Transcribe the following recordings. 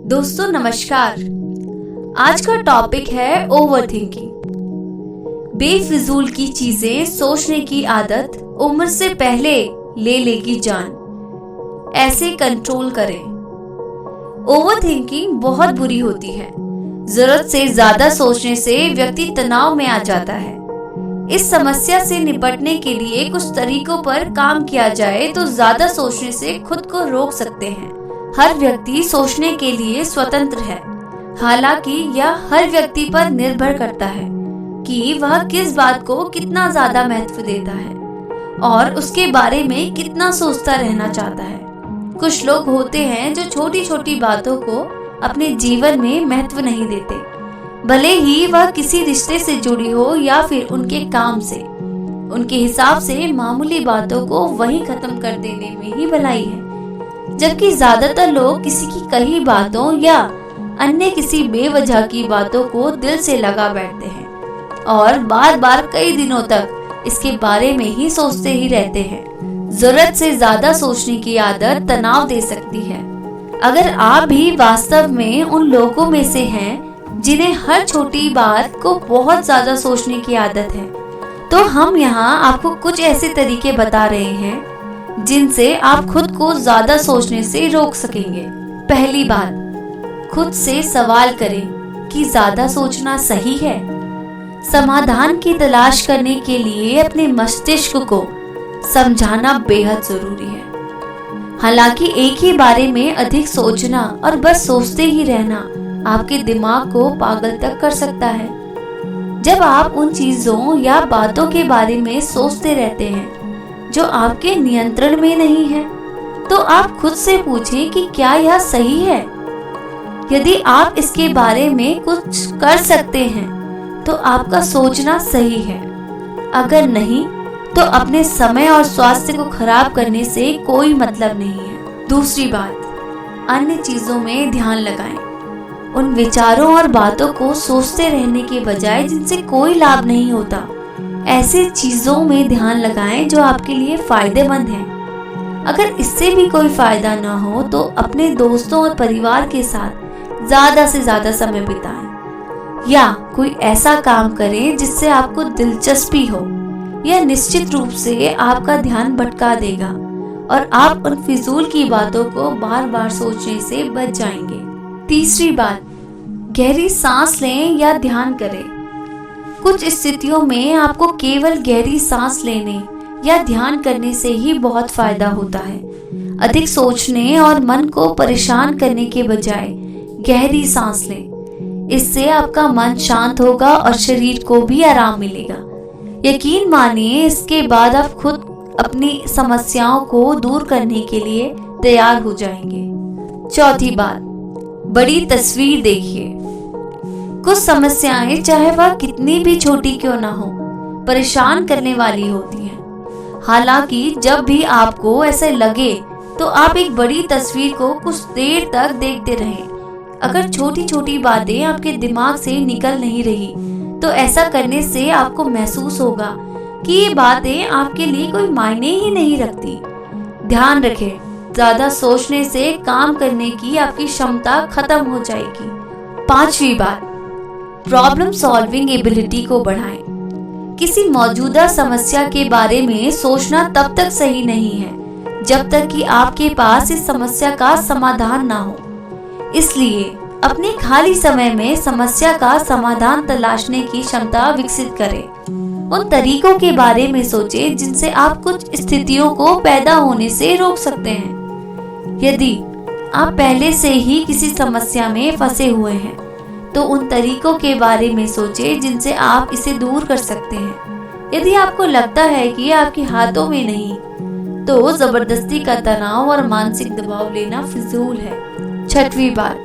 दोस्तों नमस्कार। आज का टॉपिक है ओवरथिंकिंग। बेफिजूल की चीजें सोचने की आदत उम्र से पहले ले लेगी जान। ऐसे कंट्रोल करें। ओवरथिंकिंग बहुत बुरी होती है। जरूरत से ज्यादा सोचने से व्यक्ति तनाव में आ जाता है। इस समस्या से निपटने के लिए कुछ तरीकों पर काम किया जाए तो ज्यादा सोचने से खुद को रोक सकते हैं। हर व्यक्ति सोचने के लिए स्वतंत्र है। हालांकि यह हर व्यक्ति पर निर्भर करता है कि वह किस बात को कितना ज्यादा महत्व देता है और उसके बारे में कितना सोचता रहना चाहता है। कुछ लोग होते हैं जो छोटी छोटी बातों को अपने जीवन में महत्व नहीं देते, भले ही वह किसी रिश्ते से जुड़ी हो या फिर उनके काम से। उनके हिसाब से मामूली बातों को वहीं खत्म कर देने में ही भलाई है, जबकि ज्यादातर लोग किसी की कही बातों या अन्य किसी बेवजह की बातों को दिल से लगा बैठते हैं और बार बार कई दिनों तक इसके बारे में ही सोचते ही रहते हैं। जरूरत से ज्यादा सोचने की आदत तनाव दे सकती है। अगर आप भी वास्तव में उन लोगों में से हैं जिन्हें हर छोटी बात को बहुत ज्यादा सोचने की आदत है, तो हम यहाँ आपको कुछ ऐसे तरीके बता रहे हैं जिनसे आप खुद को ज्यादा सोचने से रोक सकेंगे। पहली बात, खुद से सवाल करें कि ज्यादा सोचना सही है। समाधान की तलाश करने के लिए अपने मस्तिष्क को समझाना बेहद जरूरी है। हालांकि एक ही बारे में अधिक सोचना और बस सोचते ही रहना आपके दिमाग को पागल तक कर सकता है। जब आप उन चीजों या बातों के बारे में सोचते रहते हैं जो आपके नियंत्रण में नहीं है, तो आप खुद से पूछें कि क्या यह सही है। यदि आप इसके बारे में कुछ कर सकते हैं तो आपका सोचना सही है। अगर नहीं तो अपने समय और स्वास्थ्य को खराब करने से कोई मतलब नहीं है। दूसरी बात, अन्य चीजों में ध्यान लगाएं। उन विचारों और बातों को सोचते रहने के बजाय जिनसे कोई लाभ नहीं होता, ऐसे चीजों में ध्यान लगाएं जो आपके लिए फायदेमंद हैं। अगर इससे भी कोई फायदा ना हो तो अपने दोस्तों और परिवार के साथ ज्यादा से ज्यादा समय बिताएं या कोई ऐसा काम करें जिससे आपको दिलचस्पी हो। यह निश्चित रूप से आपका ध्यान भटका देगा और आप उन फिजूल की बातों को बार बार सोचने से बच जाएंगे। तीसरी बात, गहरी सांस लें या ध्यान करें। कुछ स्थितियों में आपको केवल गहरी सांस लेने या ध्यान करने से ही बहुत फायदा होता है। अधिक सोचने और मन को परेशान करने के बजाय गहरी सांस लें। इससे आपका मन शांत होगा और शरीर को भी आराम मिलेगा। यकीन मानिए, इसके बाद आप खुद अपनी समस्याओं को दूर करने के लिए तैयार हो जाएंगे। चौथी बात, बड़ी तस्वीर देखिए। कुछ समस्याएं, चाहे वह कितनी भी छोटी क्यों ना हो, परेशान करने वाली होती हैं। हालांकि जब भी आपको ऐसे लगे तो आप एक बड़ी तस्वीर को कुछ देर तक देखते रहें। अगर छोटी छोटी बातें आपके दिमाग से निकल नहीं रही तो ऐसा करने से आपको महसूस होगा कि ये बातें आपके लिए कोई मायने ही नहीं रखती। ध्यान रखें, ज्यादा सोचने से काम करने की आपकी क्षमता खत्म हो जाएगी। पांचवी बात, प्रॉब्लम सॉल्विंग एबिलिटी को बढ़ाएं। किसी मौजूदा समस्या के बारे में सोचना तब तक सही नहीं है जब तक कि आपके पास इस समस्या का समाधान ना हो। इसलिए अपने खाली समय में समस्या का समाधान तलाशने की क्षमता विकसित करें। उन तरीकों के बारे में सोचें जिनसे आप कुछ स्थितियों को पैदा होने से रोक सकते हैं। यदि आप पहले से ही किसी समस्या में फंसे हुए हैं तो उन तरीकों के बारे में सोचें जिनसे आप इसे दूर कर सकते हैं। यदि आपको लगता है कि ये आपके हाथों में नहीं, तो जबरदस्ती का तनाव और मानसिक दबाव लेना फिजूल है। छठवीं बात,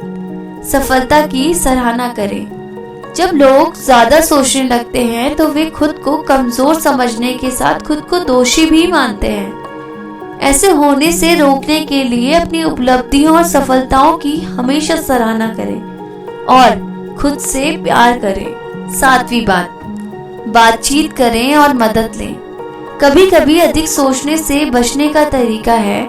सफलता की सराहना करें। जब लोग ज्यादा सोचने लगते हैं तो वे खुद को कमजोर समझने के साथ खुद को दोषी भी मानते हैं। ऐसे होने से रोकने के लिए अपनी उपलब्धियों और सफलताओं की हमेशा सराहना करें और खुद से प्यार करें। सातवीं बात, बातचीत करें और मदद लें। कभी कभी अधिक सोचने से बचने का तरीका है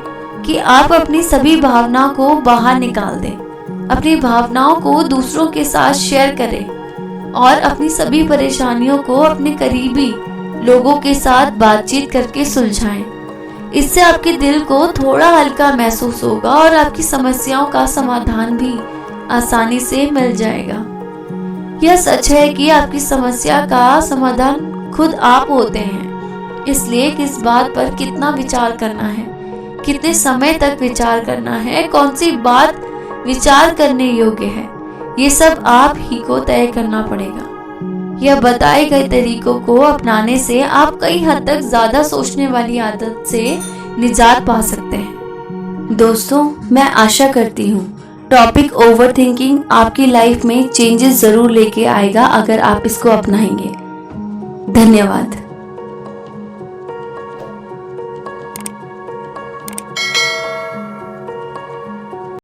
कि आप अपनी सभी भावनाओं को बाहर निकाल दें। अपनी भावनाओं को दूसरों के साथ शेयर करें और अपनी सभी परेशानियों को अपने करीबी लोगों के साथ बातचीत करके सुलझाएं। इससे आपके दिल को थोड़ा हल्का महसूस होगा और आपकी समस्याओं का समाधान भी आसानी से मिल जाएगा। यह सच है कि आपकी समस्या का समाधान खुद आप होते हैं, इसलिए किस बात पर कितना विचार करना है, कितने समय तक विचार करना है, कौन सी बात विचार करने योग्य है, ये सब आप ही को तय करना पड़ेगा। यह बताए गए तरीकों को अपनाने से आप कई हद तक ज्यादा सोचने वाली आदत से निजात पा सकते हैं। दोस्तों, मैं आशा करती हूँ टॉपिक ओवरथिंकिंग आपकी लाइफ में चेंजेस जरूर लेके आएगा अगर आप इसको अपनाएंगे। धन्यवाद।